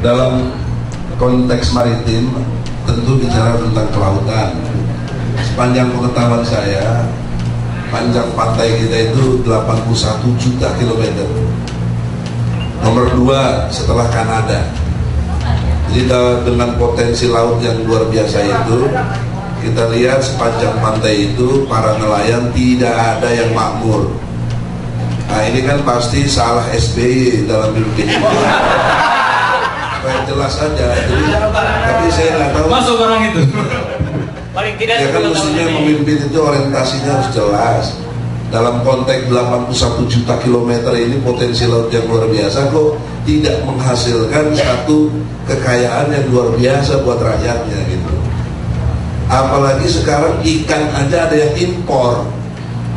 Dalam konteks maritim tentu bicara tentang kelautan. Sepanjang pengetahuan saya, panjang pantai kita itu 81 juta kilometer. Nomor 2 setelah Kanada. Jadi dengan potensi laut yang luar biasa itu, kita lihat sepanjang pantai itu para nelayan tidak ada yang makmur. Nah ini kan pasti salah SBY dalam bikin itu. Supaya jelas aja. Jadi, tapi saya nggak tahu. Masuk orang itu. Paling tidak. Ya kan mestinya memimpin itu orientasinya harus jelas. Dalam konteks 81 juta kilometer ini potensi laut yang luar biasa kok tidak menghasilkan satu kekayaan yang luar biasa buat rakyatnya gitu. Apalagi sekarang ikan aja ada yang impor.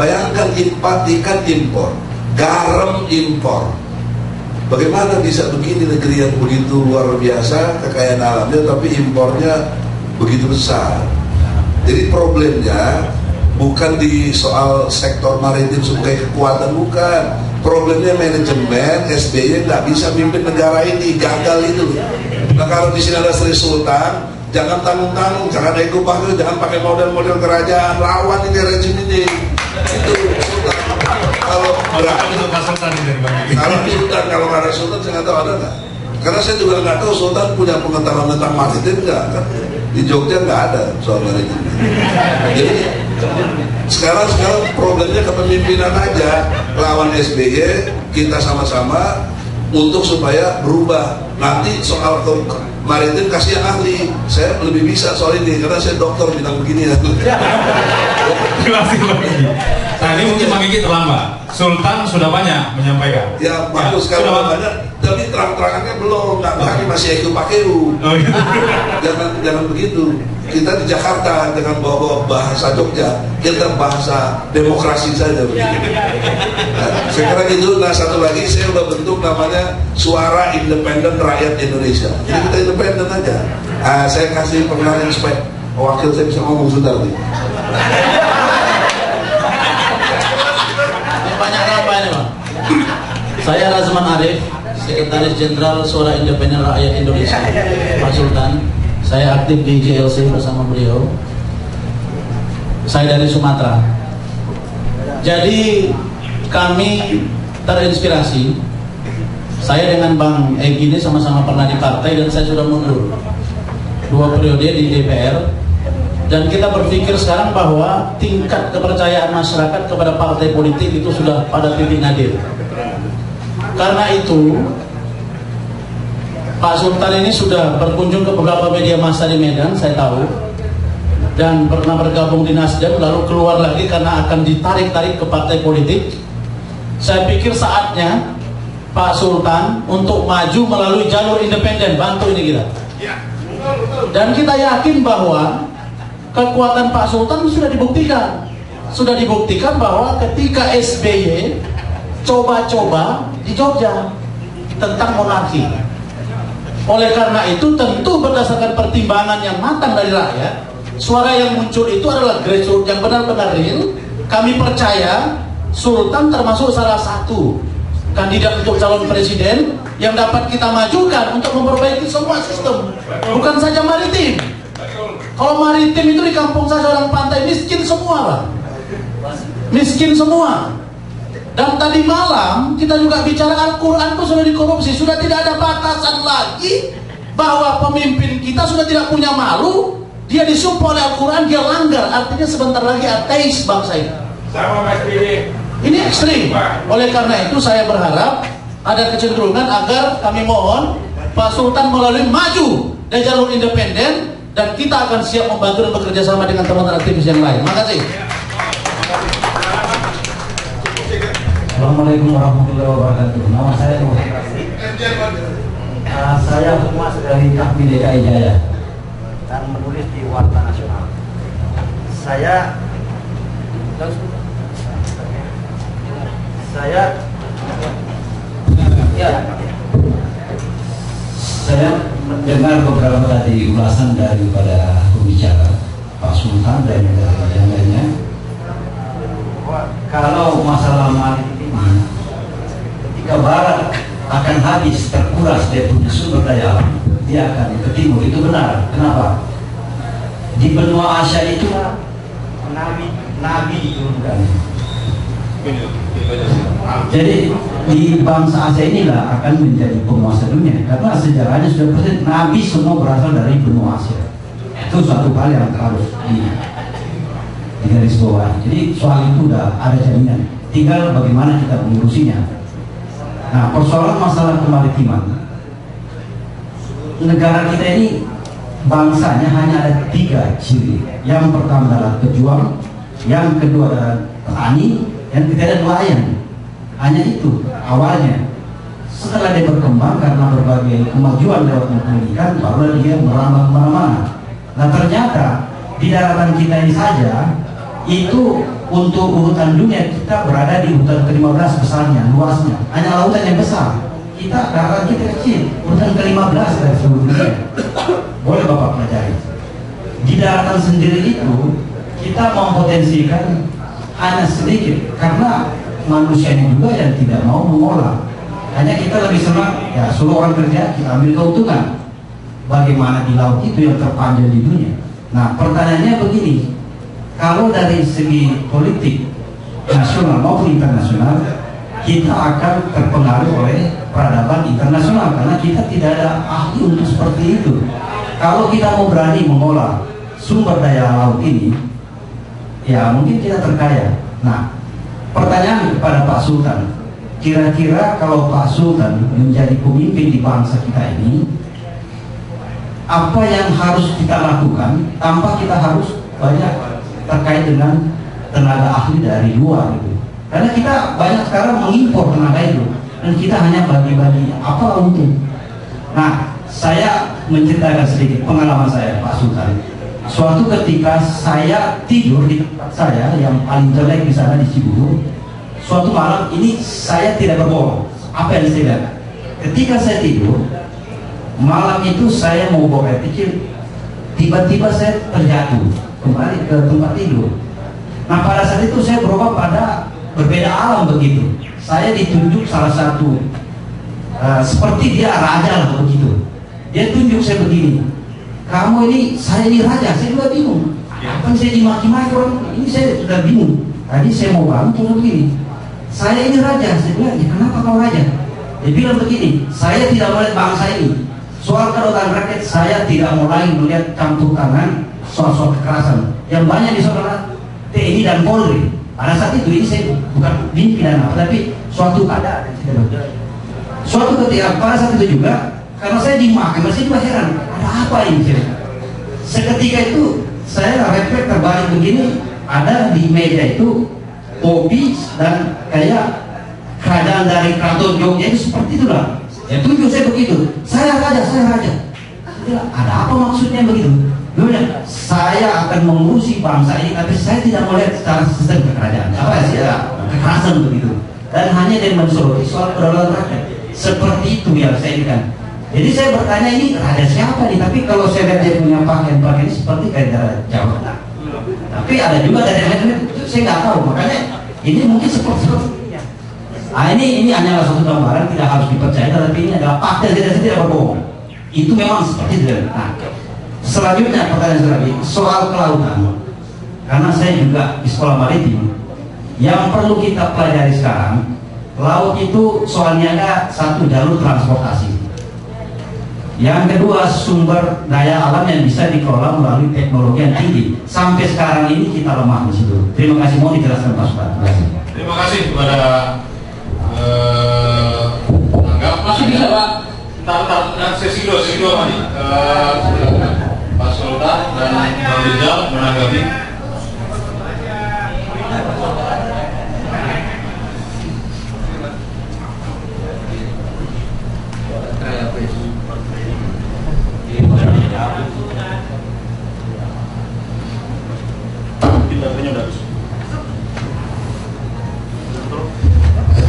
Bayangkan ikan impor, garam impor. Bagaimana bisa begini negeri yang begitu luar biasa kekayaan alamnya tapi impornya begitu besar. Jadi problemnya bukan di soal sektor maritim sebagai kekuatan, bukan. Problemnya manajemen SBY nggak bisa mimpin negara ini, gagal itu. Nah kalau di sini ada Sri Sultan, jangan tanggung-tanggung, jangan ego pakai, jangan pakai model-model kerajaan, lawan ini rezim ini. Itu Sultan. Kalau Sultan, kalau nggak ada Sultan, saya nggak tahu ada nggak. Karena saya juga nggak tahu Sultan punya pengetahuan tentang maritim nggak kan. Di Jogja nggak ada soal maritim. Jadi sekarang problemnya kepemimpinan aja, lawan SBY, kita sama-sama untuk supaya berubah. Nanti soal maritim kasih yang ahli. Saya lebih bisa soal ini karena saya dokter bidang begini ya. Terima kasih Pak Gigi. Nah ini mungkin Pak Gigi terlambat. Sultan sudah banyak menyampaikan. Ya bagus sekali banyak, tapi terang-terangannya belum. Kami masih ikut pakeu. Oh, gitu. Jangan begitu. Kita di Jakarta dengan bawa bahasa Jogja, kita bahasa demokrasi saja begitu. Nah, sekarang itu, nah satu lagi saya udah bentuk namanya Suara Independen Rakyat Indonesia. Jadi kita independen aja. Saya kasih perkenalan supaya wakil saya bisa ngomong sebentar nih. Saya Razman Arif, Sekretaris Jenderal Suara Independen Rakyat Indonesia, Pak Sultan. Saya aktif di JLC bersama beliau. Saya dari Sumatera. Jadi kami terinspirasi. Saya dengan Bang Egy ini sama-sama pernah di partai dan saya sudah mundur 2 periode di DPR. Dan kita berpikir sekarang bahwa tingkat kepercayaan masyarakat kepada partai politik itu sudah pada titik nadir. Karena itu Pak Sultan ini sudah berkunjung ke beberapa media massa di Medan, saya tahu, dan pernah bergabung di Nasdem, lalu keluar lagi karena akan ditarik-tarik ke partai politik. Saya pikir saatnya Pak Sultan untuk maju melalui jalur independen, bantu ini kita. Dan kita yakin bahwa kekuatan Pak Sultan sudah dibuktikan bahwa ketika SBY coba-coba di Jogja tentang monarki. Oleh karena itu tentu berdasarkan pertimbangan yang matang dari rakyat, suara yang muncul itu adalah grassroots yang benar-benar real. Kami percaya Sultan termasuk salah satu kandidat untuk calon presiden yang dapat kita majukan untuk memperbaiki semua sistem, bukan saja maritim. Kalau maritim itu di kampung saya orang pantai miskin semua, Pak. Miskin semua. Dan tadi malam kita juga bicara Al-Quran itu sudah dikorupsi, sudah tidak ada batasan lagi bahwa pemimpin kita sudah tidak punya malu, dia disupport oleh Al-Quran, dia langgar, artinya sebentar lagi ateis bangsa ini. Ini ekstrim. Oleh karena itu saya berharap ada kecenderungan agar kami mohon Pak Sultan melalui maju dari jalur independen dan kita akan siap membantu dan bekerja sama dengan teman-teman aktivis yang lain. Makasih. Assalamualaikum warahmatullahi wabarakatuh. Nama saya Nur. Saya humas dari Kami DKI Jaya dan menulis di Warta Nasional. Saya mendengar beberapa tadi ulasan daripada pembicara Pak Sultan dan yang lainnya. Kalau masalah maritim ini ketika barat akan habis, terkuras dia punya sumber daya alam, dia akan ke timur. Itu benar. Kenapa? Di benua Asia itu Nabi diturunkan. Jadi di bangsa Asia inilah akan menjadi penguasa dunia, karena sejarahnya sudah pasti Nabi semua berasal dari benua Asia. Itu suatu hal yang harus di garis bawah. Jadi soal itu udah ada jaminan, tinggal bagaimana kita mengurusinya. Nah, persoalan masalah kemaritiman, negara kita ini bangsanya hanya ada 3 ciri. Yang pertama adalah pejuang, yang kedua adalah petani, yang ketiga nelayan. Hanya itu awalnya. Setelah dia berkembang karena berbagai kemajuan lewat pendidikan, baru dia merambah kemana-mana. Nah, ternyata di daratan kita ini saja, itu untuk urutan dunia kita berada di urutan ke-15 besarnya, luasnya. Hanya lautan yang besar. Kita, daratan kita kecil, urutan ke-15 dari seluruh dunia. Boleh Bapak pelajari. Di daratan sendiri itu kita mempotensikan hanya sedikit, karena manusia ini juga yang tidak mau mengolah. Hanya kita lebih senang, ya suruh orang kerja, kita ambil keuntungan. Bagaimana di laut itu yang terpanjang di dunia. Nah, pertanyaannya begini, kalau dari segi politik nasional maupun internasional, kita akan terpengaruh oleh peradaban internasional, karena kita tidak ada ahli untuk seperti itu. Kalau kita mau berani mengolah sumber daya laut ini, ya mungkin kita terkaya. Nah, pertanyaan kepada Pak Sultan, kira-kira kalau Pak Sultan menjadi pemimpin di bangsa kita ini, apa yang harus kita lakukan tanpa kita harus banyak terkait dengan tenaga ahli dari luar gitu. Karena kita banyak sekarang mengimpor tenaga itu, dan kita hanya bagi-bagi apa untung. Nah, saya menceritakan sedikit pengalaman saya, Pak Sultan. Suatu ketika saya tidur di tempat saya yang paling jelek di sana di Cibubur. Suatu malam ini saya tidak berbohong. Apa yang saya lihat? Ketika saya tidur malam itu, saya mau buang air kecil, tiba-tiba saya terjatuh kembali ke tempat tidur. Nah, pada saat itu saya berubah pada berbeda alam begitu. Saya ditunjuk salah satu seperti dia raja lah begitu. Dia tunjuk saya begini, kamu ini, saya ini raja. Saya juga bingung, apa saya dimaki-maki orang ini, saya sudah bingung. Tadi saya mau bantu begini, saya ini raja. Saya bilang, ya kenapa kau raja? Dia bilang begini, saya tidak melihat bangsa ini. Soal kedaulatan rakyat, saya tidak mulai melihat campur tangan soal kekerasan yang banyak di saudara TNI dan Polri. Pada saat itu ini saya bukan pimpinan apa, tapi suatu keadaan. Suatu ketika pada saat itu juga, karena saya dimakan, saya juga heran, ada apa ini? Seketika itu saya refleks terbalik begini, ada di meja itu kopi dan kayak kerajaan dari Keraton Jogja itu seperti itulah. Ya tunjuk saya begitu, saya raja, saya raja. Dia, ada apa maksudnya begitu? Dia bilang, saya akan mengurusi bangsa ini, tapi saya tidak melihat secara sistem kekerajaan. Apa sih ya, kekerasan begitu. Dan hanya dia mensoroti soal kedaulatan rakyat. Seperti itu yang saya inginkan. Jadi saya bertanya, ini raja siapa nih? Tapi kalau saya lihat dia punya pakaian ini seperti kayak Jawa. Tapi ada juga dari lain, saya nggak tahu. Makanya ini mungkin seperti itu. Nah, ini hanyalah satu gambaran, tidak harus dipercaya, tapi ini adalah fakta, saya tidak berbohong. Itu memang seperti itu. Nah, selanjutnya pertanyaan selanjutnya soal kelautan. Karena saya juga di sekolah maritim, yang perlu kita pelajari sekarang, laut itu soalnya ada satu jalur transportasi. Yang kedua, sumber daya alam yang bisa dikelola melalui teknologi yang tinggi. Sampai sekarang ini kita lemah di situ. Terima kasih, mau dijelaskan Pak Sultan. Terima kasih kepada Anggap. Masih bisa Pak? Ntar sesi dua nih. Pak Sultan dan Bang Rizal menanggapi.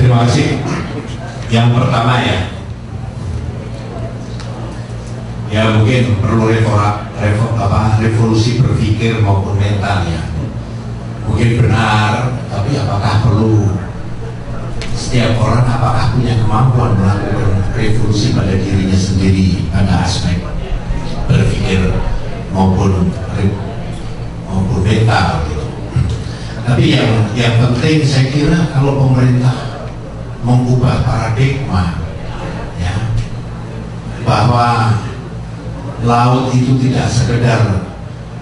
Terima kasih. Yang pertama ya mungkin perlu revolusi berpikir maupun mental ya. Mungkin benar, tapi apakah perlu setiap orang apakah punya kemampuan melakukan revolusi pada dirinya sendiri pada aspek berpikir maupun mental gitu. Tapi yang penting saya kira kalau pemerintah mengubah paradigma ya, bahwa laut itu tidak sekedar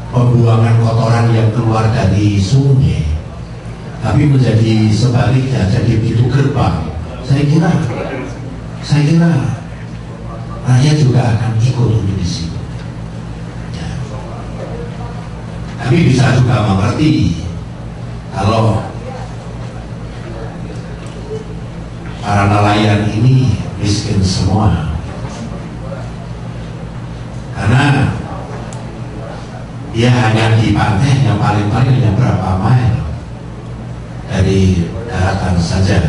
pembuangan kotoran yang keluar dari sungai, tapi menjadi sebaliknya, jadi pintu gerbang. Saya kira rakyat juga akan ikut untuk di situ. Ya. Tapi bisa juga mengerti kalau para nelayan ini miskin semua, karena dia hanya di pantai yang paling-paling hanya berapa mil dari daratan saja.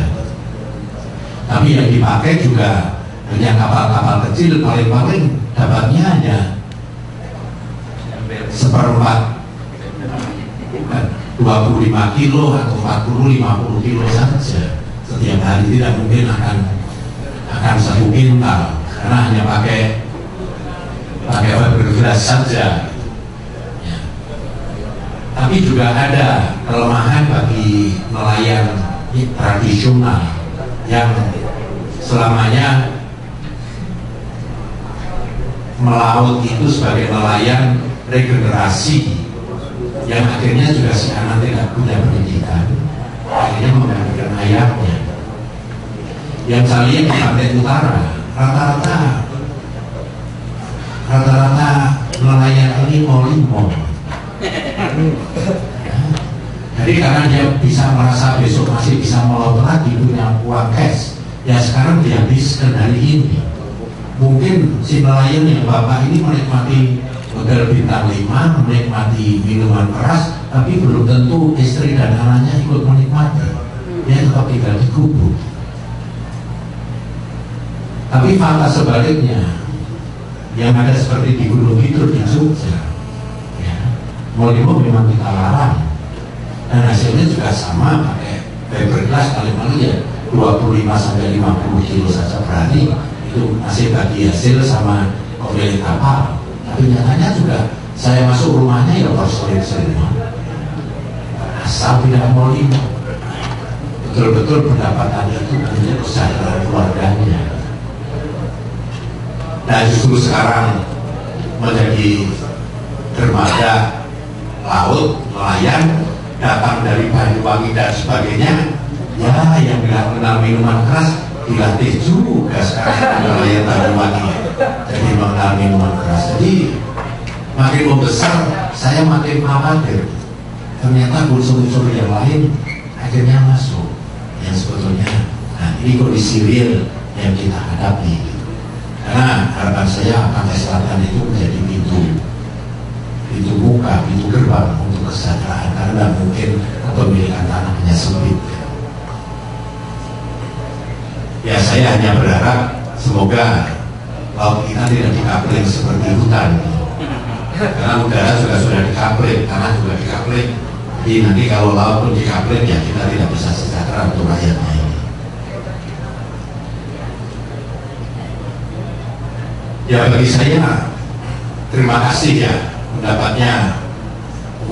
Tapi yang dipakai juga hanya kapal-kapal kecil, paling-paling dapatnya hanya 1/4, 25 kilo atau 40-50 kilo saja setiap hari. Tidak mungkin akan 1 kintal karena hanya pakai fiberglass saja. Ya. Tapi juga ada kelemahan bagi nelayan tradisional yang selamanya melaut itu sebagai nelayan regenerasi, yang akhirnya juga si anak tidak punya pendidikan, akhirnya menggantikan ayahnya. Yang saya lihat di pantai utara, rata-rata nelayan ini mau limau. Jadi karena dia bisa merasa besok masih bisa melaut lagi, punya uang cash, ya sekarang dihabiskan hari ini. Mungkin si nelayan yang bapak ini menikmati hotel bintang 5, menikmati minuman keras, tapi belum tentu istri dan anaknya ikut menikmati. Dia tetap tinggal di gubuk. Tapi fakta sebaliknya, yang ada seperti di Gunung Kidul di Jogja, ya, mau memang kita larang, dan hasilnya juga sama, pakai fiberglass paling-paling ya 25-50 kilo saja per hari. Itu masih bagi hasil sama pemilik kapal. Tapi nyatanya juga saya masuk rumahnya ya persolid semua, asal tidak mau limau. Betul-betul pendapatannya itu punya kesadaran keluarganya. Nah justru sekarang menjadi dermaga laut, nelayan, datang dari Banyuwangi dan sebagainya, ya yang tidak kenal minuman keras dilatih juga sekarang nelayan Banyuwangi jadi mengenal minuman keras. Jadi makin membesar saya makin khawatir ternyata unsur-unsur yang lain akhirnya masuk, yang sebetulnya nah ini kondisi real yang kita hadapi. Karena harapan saya Pantai Selatan itu menjadi pintu buka, pintu gerbang untuk kesejahteraan, karena mungkin kepemilikan tanah hanya sempit. Ya saya hanya berharap semoga laut kita tidak dikapling seperti hutan, karena udara juga sudah dikapling, tanah juga dikapling. Jadi nanti kalau laut pun dikapling ya kita tidak bisa sejahtera untuk rakyatnya ini. Ya bagi saya terima kasih ya pendapatnya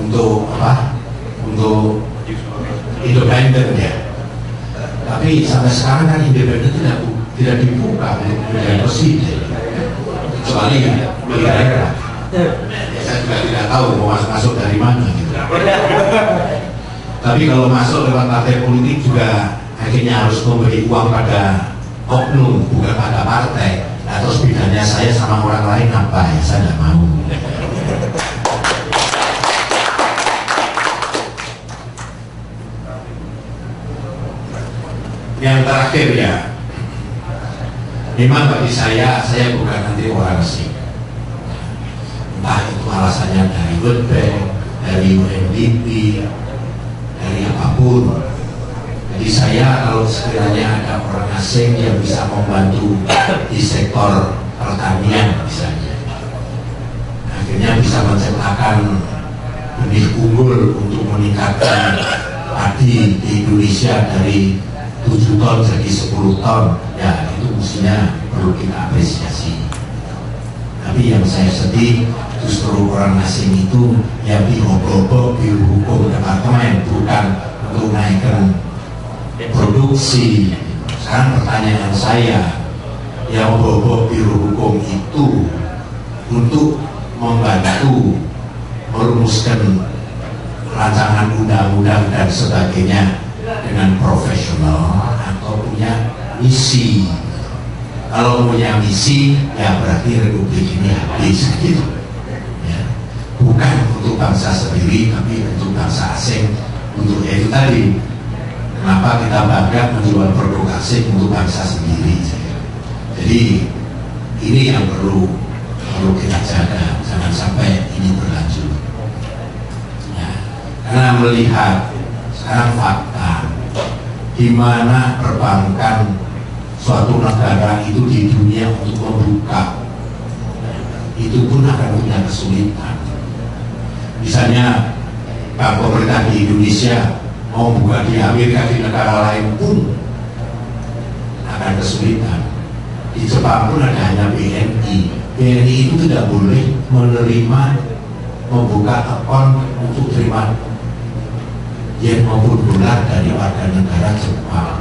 untuk apa? Untuk independen ya. Tapi sampai sekarang kan independen tidak dibuka oleh presiden, kecuali beli daerah. Saya juga tidak tahu mau masuk dari mana gitu. Tapi kalau masuk lewat partai politik juga akhirnya harus memberi uang pada oknum bukan pada partai. Nah, terus bedanya saya sama orang lain apa ya? Saya tidak mau. Yang terakhir ya, memang bagi saya bukan nanti orang asing. Entah itu alasannya dari World Bank, dari UNDP, dari apapun. Jadi saya kalau sekiranya ada orang asing yang bisa membantu di sektor pertanian misalnya, akhirnya bisa menciptakan benih unggul untuk meningkatkan padi di Indonesia dari 7 ton jadi 10 ton, ya itu mestinya perlu kita apresiasi. Tapi yang saya sedih justru orang asing itu yang diobrol biru hukum departemen, bukan untuk naikkan produksi. Sekarang pertanyaan saya, yang bobok biru hukum itu untuk membantu merumuskan rancangan undang-undang dan sebagainya dengan profesional atau punya misi? Kalau punya misi, ya berarti republik ini habis gitu ya. Bukan untuk bangsa sendiri, tapi untuk bangsa asing. Untuk itu tadi, kenapa kita bangga menjual produk asing untuk bangsa sendiri? Jadi ini yang perlu kita jaga, jangan sampai ini berlanjut ya. Karena melihat sekarang fakta di mana perbankan suatu negara itu di dunia untuk membuka itu pun akan punya kesulitan. Misalnya bank pemerintah di Indonesia mau buka di Amerika, di negara lain pun akan kesulitan. Di Jepang pun ada hanya BNI. BNI itu tidak boleh menerima membuka akun untuk terima yen maupun dolar dari warga negara Jepang.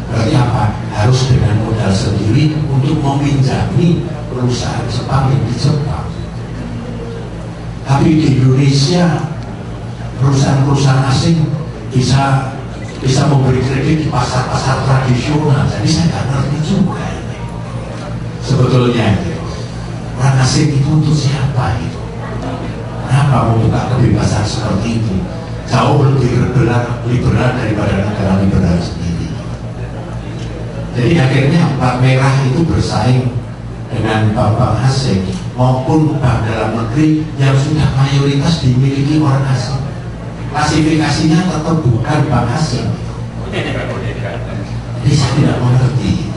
Berarti apa? Harus dengan modal sendiri untuk meminjami perusahaan Jepang yang di Jepang. Tapi di Indonesia perusahaan-perusahaan asing bisa memberi kredit di pasar-pasar tradisional. Jadi saya nggak ngerti juga ini. Sebetulnya orang asing itu untuk siapa itu? Kenapa membuka kebebasan seperti itu? Jauh lebih liberal daripada negara liberal sendiri. Jadi akhirnya bank merah itu bersaing dengan bank asing maupun bank dalam negeri yang sudah mayoritas dimiliki orang asing. Klasifikasinya tetap bukan bank asing. Jadi saya tidak mengerti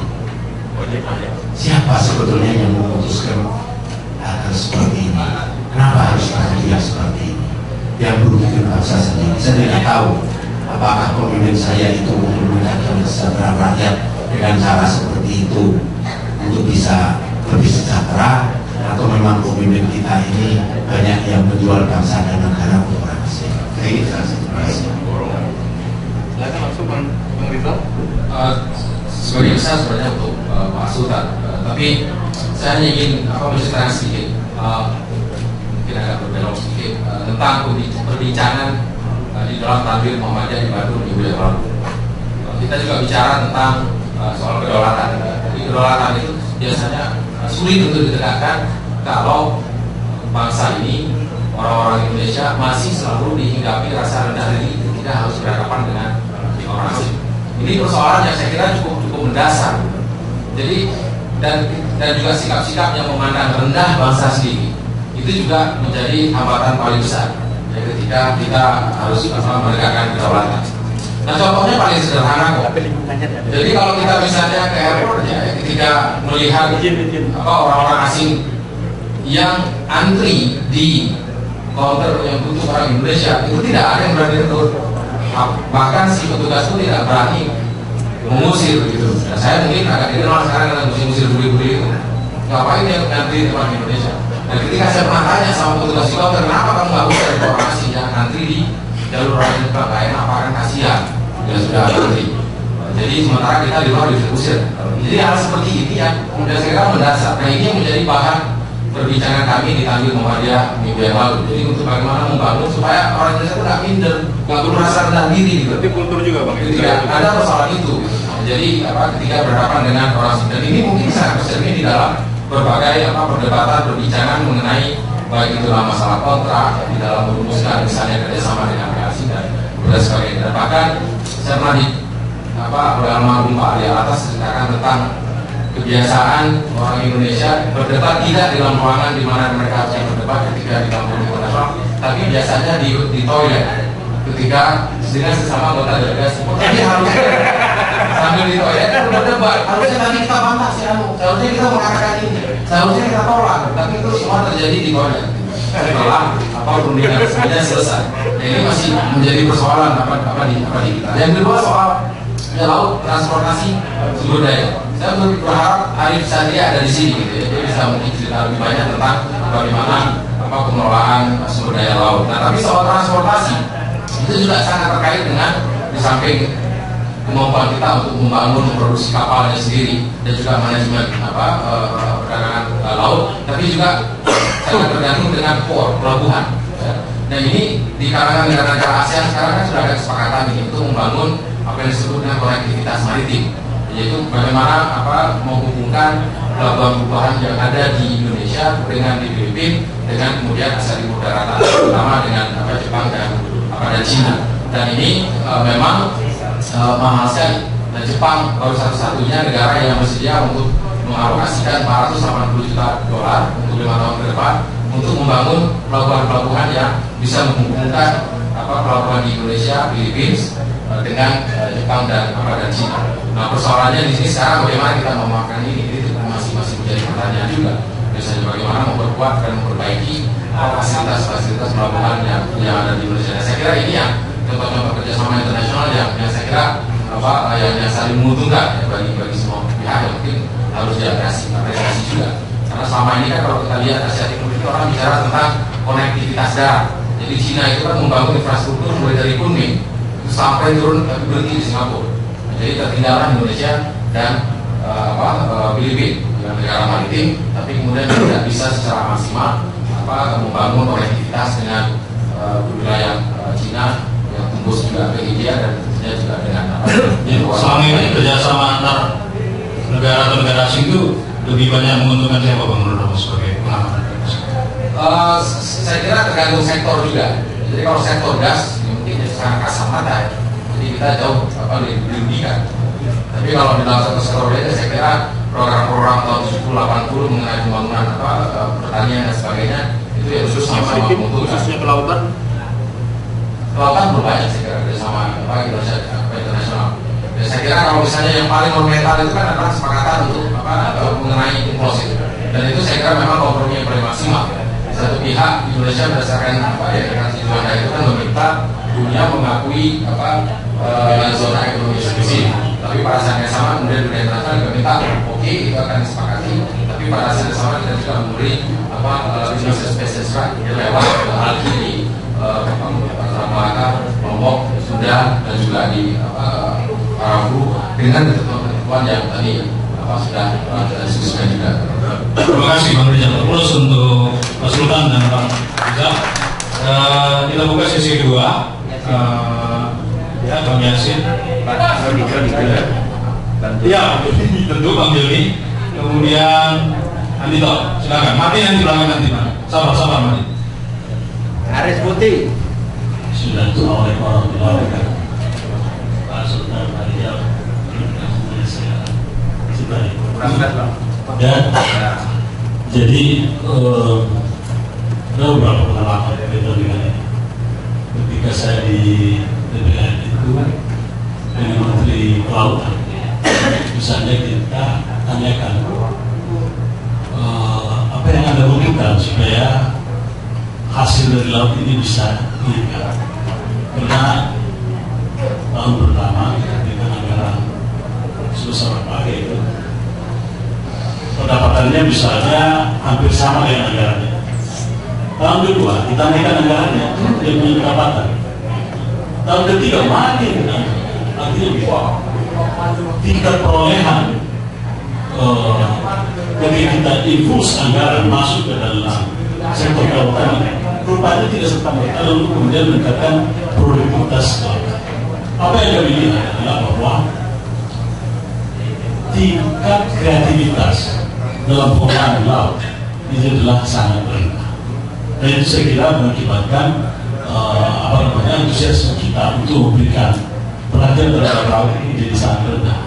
siapa sebetulnya yang memutuskan hal seperti ini. Kenapa harus bahagia seperti ini? Yang merugikan bangsa sendiri. Saya tidak tahu apakah pemimpin saya itu untuk meningkatkan kesejahteraan rakyat dengan cara seperti itu untuk bisa lebih sejahtera, atau memang pemimpin kita ini banyak yang menjual bangsa dan negara untuk orang asing. Ini terima kasih. Silakan langsung Bang Rizal. Sebagai besar sebenarnya untuk Pak Sultan, tapi saya hanya ingin menceritakan sedikit, mungkin agak berbelok sedikit tentang perbincangan di dalam Tanwir Muhammadiyah di Bandung minggu yang lalu. Kita juga bicara tentang soal kedaulatan. Jadi kedaulatan itu biasanya sulit untuk ditegakkan kalau bangsa ini, orang-orang Indonesia masih selalu dihinggapi rasa rendah diri ketika harus berhadapan dengan orang asing. Ini persoalan yang saya kira cukup mendasar. Jadi dan juga sikap-sikap yang memandang rendah bangsa sendiri itu juga menjadi hambatan paling besar ya, ketika kita harus menegakkan kedaulatan. Nah contohnya paling sederhana kok. Jadi kalau kita misalnya ke airport ya, ketika melihat orang-orang asing yang antri di counter yang butuh orang Indonesia, itu tidak ada yang berani rendur. Bahkan si petugas itu tidak berani mengusir gitu. Nah, saya mungkin agak dikenal sekarang dengan musir-musir buri-buri itu. Ngapain dia ngantri di orang Indonesia? Dan ketika saya pernah tanya sama petugas di counter, kenapa kamu nggak usir orang asing yang antri di jalur orang Jepang? Gak enak, apa kan kasihan dia sudah antri. Jadi sementara kita di luar diusir. Jadi hal seperti ini yang kemudian saya kira mendasar. Nah ini yang menjadi bahan perbincangan kami di Tanwir Muhammadiyah minggu yang lalu. Jadi untuk bagaimana membangun supaya orang Indonesia itu nggak minder, nggak perlu merasa rendah diri gitu. Tapi kultur juga Bang. Tidak ada persoalan itu. Jadi ketika berhadapan dengan orang asing, dan ini mungkin sangat bercermin di dalam berbagai perdebatan, perbincangan mengenai baik itu dalam masalah kontrak, di dalam merumuskan misalnya kerjasama dengan asing dan sebagainya. Dan bahkan saya pernah di oleh almarhum Pak Ali Atas ceritakan tentang kebiasaan orang Indonesia berdebat tidak di dalam ruangan di mana mereka harus berdebat ketika di kampung internasional, tapi biasanya di toilet ketika dengan sesama anggota delegasi. Jadi harus sambil di toilet berdebat. Harusnya tadi kita bantah sih, seharusnya kita mengatakan ini, seharusnya kita tolak, tapi itu semua terjadi di toilet. Setelah perundingan sebenarnya selesai. Nah, ini masih menjadi persoalan apa di kita. Yang kedua soal laut, transportasi, sumber daya. Saya berharap Arif Satria ada di sini gitu ya. Dia bisa mungkin cerita lebih banyak tentang bagaimana pengelolaan sumber daya laut. Nah, tapi soal transportasi itu juga sangat terkait dengan di samping kemampuan kita untuk membangun produksi kapalnya sendiri dan juga manajemen perdagangan laut, tapi juga sangat tergantung dengan pelabuhan. Ya. Nah, ini di kalangan negara-negara ASEAN sekarang kan sudah ada kesepakatan ini untuk membangun apa yang disebut dengan konektivitas maritim, yaitu bagaimana menghubungkan pelabuhan-pelabuhan yang ada di Indonesia dengan di Filipina dengan kemudian Asia Timur daratan, terutama dengan Jepang dan Cina. Dan ini memang mahal sekali. Dan Jepang baru satu-satunya negara yang bersedia untuk mengalokasikan 480 juta dolar untuk 5 tahun ke depan untuk membangun pelabuhan-pelabuhan yang bisa menghubungkan pelabuhan di Indonesia, Filipina dengan Jepang dan Cina. Nah, persoalannya di sini sekarang bagaimana kita memakan ini masih menjadi pertanyaan juga. Misalnya bagaimana memperkuat dan memperbaiki fasilitas pelabuhan yang ada di Indonesia. Nah, saya kira ini yang contoh-contoh kerjasama internasional yang saya kira yang saling menguntungkan ya, bagi semua pihak yang mungkin harus diapresiasi juga. Karena selama ini kan kalau kita lihat Asia Timur itu orang bicara tentang konektivitas darat. Jadi Cina itu kan membangun infrastruktur mulai dari Kunming sampai turun berhenti di Singapura. Jadi tertinggalan Indonesia dan Filipina dengan negara maritim, tapi kemudian tidak bisa secara maksimal membangun konektivitas dengan wilayah Cina yang tembus juga ke India dan tentunya juga dengan selama ini kerjasama antar negara atau negara asing itu lebih banyak menguntungkan siapa Bang menurut sebagai pengamat? Saya kira tergantung sektor juga. Jadi kalau sektor gas ya mungkin sangat kasar mata ya. Jadi kita jauh dirugikan. Tapi kalau di dalam satu sektor lainnya saya kira program-program tahun 70-80 mengenai pembangunan pertanian dan sebagainya itu ya khusus sama menguntungkan. Khususnya kelautan belum banyak saya kira bersama internasional. Dan saya kira kalau misalnya yang paling monumental itu kan adalah kesepakatan untuk mengenai inklusif. Dan itu saya kira memang kompromi yang paling maksimal. Di satu pihak Indonesia berdasarkan deklarasi Juanda itu kan meminta dunia mengakui zona ekonomi eksklusif. Tapi pada saat yang sama kemudian dunia internasional juga minta oke, itu akan disepakati. Tapi pada saat yang sama kita juga memberi business spaces right lewat hal ini Malaka, Lombok, Sunda dan juga di Parabu dengan ketentuan yang tadi sudah diskusikan juga. Terima kasih Bang Rizal. Terus untuk Pak Sultan dan Bang Rizal, kita buka sesi kedua. Ya, Bang Yasin. Ya, tentu Bang Joni. Kemudian Andito, silakan. Mati yang di belakang nanti, Bang. Sabar Mati. Aris Putih. Assalamualaikum warahmatullahi wabarakatuh. Pak Sultan, Pak Rizal, dan jadi ada beberapa pengalaman dengan ini. Ketika saya di DPR itu dengan Menteri Kelautan, misalnya kita tanyakan apa yang Anda butuhkan supaya hasil dari laut ini bisa diikat. Karena tahun pertama ketika anggaran sebesar apa itu pendapatannya misalnya hampir sama dengan anggarannya. Tahun kedua kita naikkan anggarannya, dia punya pendapatan. Tahun ketiga makin artinya tingkat perolehan ketika kita infus anggaran masuk ke dalam sektor kelautan rupanya tidak serta-merta lalu kemudian meningkatkan produktivitas kelautan. Apa yang kami lihat adalah bahwa tingkat kreativitas dalam pengelolaan laut ini adalah sangat rendah. Dan itu saya kira mengakibatkan antusiasme kita untuk memberikan perhatian terhadap laut ini jadi sangat rendah.